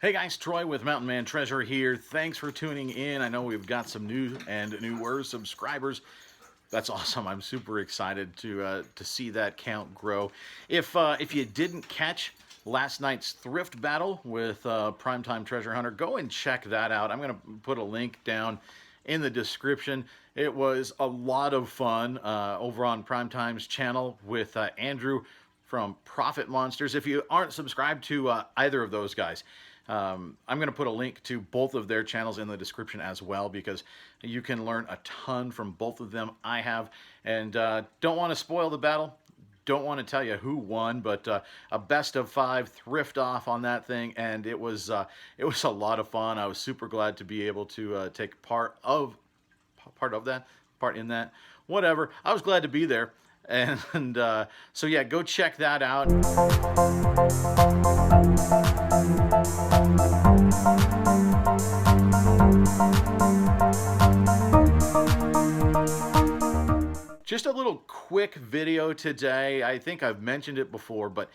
Hey guys, Troy with Mountain Man Treasure here. Thanks for tuning in. I know we've got some newer subscribers. That's awesome. I'm super excited to see that count grow. If you didn't catch last night's thrift battle with Primetime Treasure Hunter, go and check that out. I'm going to put a link down in the description. It was a lot of fun over on Primetime's channel with Andrew from Profit Monsters. If you aren't subscribed to either of those guys, I'm going to put a link to both of their channels in the description as well, because you can learn a ton from both of them. I have, and don't want to spoil the battle. Don't want to tell you who won, but a best of 5 thrift off on that thing, and it was a lot of fun. I was super glad to be able to take part in that. Whatever. I was glad to be there, and so yeah, go check that out. Just a little quick video today. I think I've mentioned it before, but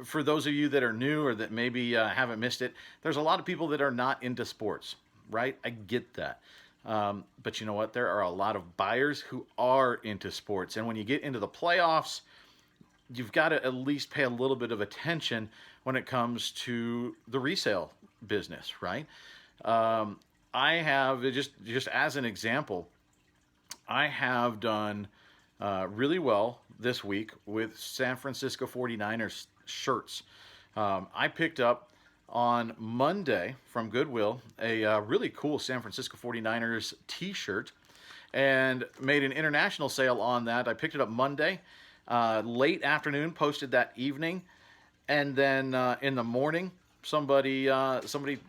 for those of you that are new or that maybe haven't missed it, there's a lot of people that are not into sports, right? I get that. But you know what? There are a lot of buyers who are into sports. And when you get into the playoffs, you've got to at least pay a little bit of attention when it comes to the resale business, right? I have, just as an example, I have done really well this week with San Francisco 49ers shirts. I picked up on Monday from Goodwill a really cool San Francisco 49ers t-shirt and made an international sale on that. I picked it up Monday, late afternoon, posted that evening, and then in the morning, somebody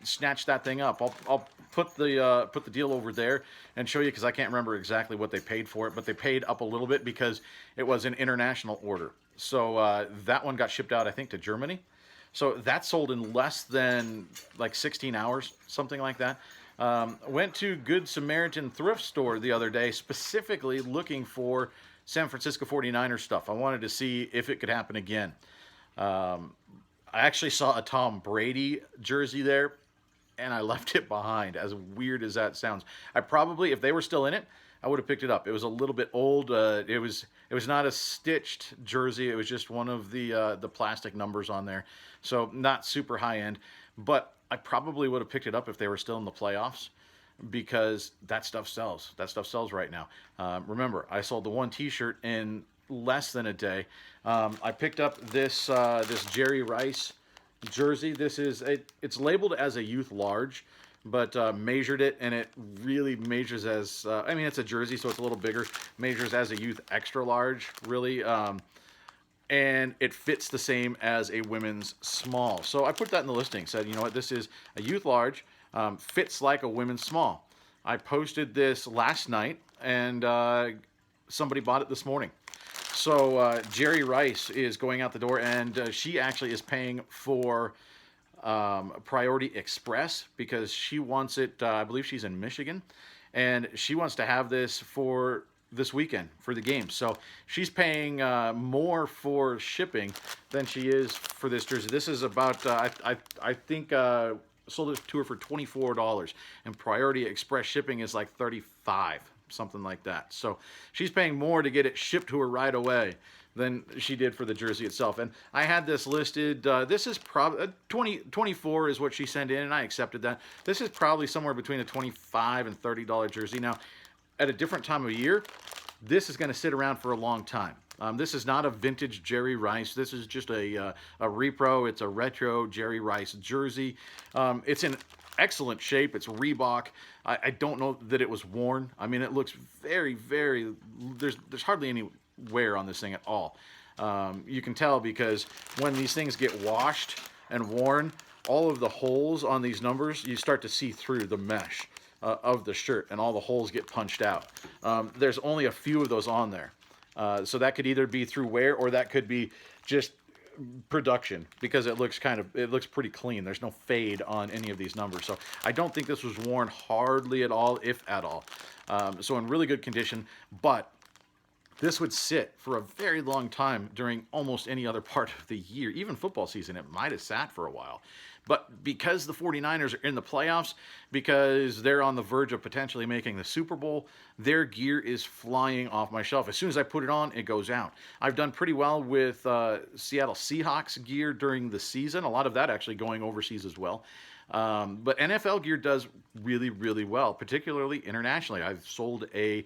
snatched that thing up. I'll put the deal over there and show you, because I can't remember exactly what they paid for it, but they paid up a little bit because it was an international order. So that one got shipped out, I think, to Germany. So that sold in less than like 16 hours, something like that. Went to Good Samaritan thrift store the other day, specifically looking for San Francisco 49ers stuff. I wanted to see if it could happen again. I actually saw a Tom Brady jersey there, and I left it behind, as weird as that sounds. I probably, if they were still in it, I would have picked it up. It was a little bit old. It was not a stitched jersey. It was just one of the plastic numbers on there. So not super high end, but I probably would have picked it up if they were still in the playoffs, because that stuff sells. That stuff sells right now. Remember, I sold the one t-shirt in less than a day. I picked up this Jerry Rice jersey. It's labeled as a youth large, but measured it, and it really measures as I mean, it's a jersey, so it's a little bigger. Measures as a youth extra large, really, and it fits the same as a women's small. So I put that in the listing. Said, you know what, this is a youth large, fits like a women's small. I posted this last night, and somebody bought it this morning. So Jerry Rice is going out the door, and she actually is paying for Priority Express, because she wants it. I believe she's in Michigan, and she wants to have this for this weekend for the game. So she's paying more for shipping than she is for this jersey. This is about I think sold it to her for $24, and Priority Express shipping is like $35. Something like that. So she's paying more to get it shipped to her right away than she did for the jersey itself. And I had this listed. This is probably 24 is what she sent in, and I accepted that. This is probably somewhere between a $25 and $30 jersey. Now, at a different time of year, this is going to sit around for a long time. This is not a vintage Jerry Rice. This is just a repro. It's a retro Jerry Rice jersey. It's in excellent shape. It's Reebok. I don't know that it was worn. I mean, it looks very, very, there's hardly any wear on this thing at all. You can tell because when these things get washed and worn, all of the holes on these numbers, you start to see through the mesh of the shirt, and all the holes get punched out. There's only a few of those on there. So that could either be through wear, or that could be just production, because it looks pretty clean. There's no fade on any of these numbers. So I don't think this was worn hardly at all, if at all. So in really good condition, but this would sit for a very long time during almost any other part of the year. Even football season, it might have sat for a while, But because the 49ers are in the playoffs, because they're on the verge of potentially making the Super Bowl, their gear is flying off my shelf. As soon as I put it on, it goes out. I've done pretty well with Seattle Seahawks gear during the season, a lot of that actually going overseas as well. But NFL gear does really, really well, particularly internationally. I've sold a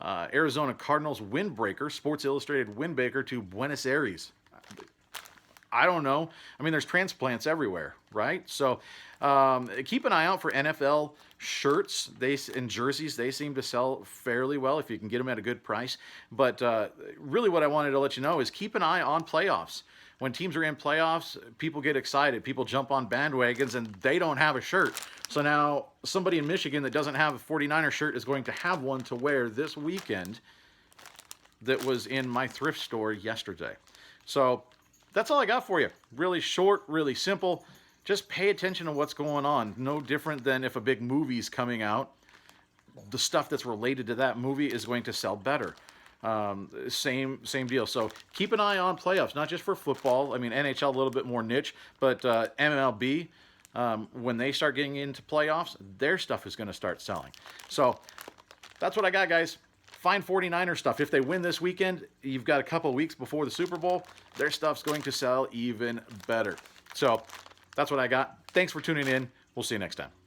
Arizona Cardinals windbreaker, Sports Illustrated windbreaker, to Buenos Aires. I don't know. I mean, there's transplants everywhere, right? So keep an eye out for NFL shirts and jerseys. They seem to sell fairly well if you can get them at a good price. But really what I wanted to let you know is keep an eye on playoffs. When teams are in playoffs, people get excited. People jump on bandwagons, and they don't have a shirt. So now somebody in Michigan that doesn't have a 49er shirt is going to have one to wear this weekend that was in my thrift store yesterday. So that's all I got for you. Really short, really simple. Just pay attention to what's going on. No different than if a big movie's coming out. The stuff that's related to that movie is going to sell better. Same deal. So keep an eye on playoffs, not just for football. I mean, NHL a little bit more niche, but MLB, when they start getting into playoffs, their stuff is going to start selling. So that's what I got, guys. Find 49er stuff. If they win this weekend, you've got a couple weeks before the Super Bowl, their stuff's going to sell even better. So that's what I got. Thanks for tuning in. We'll see you next time.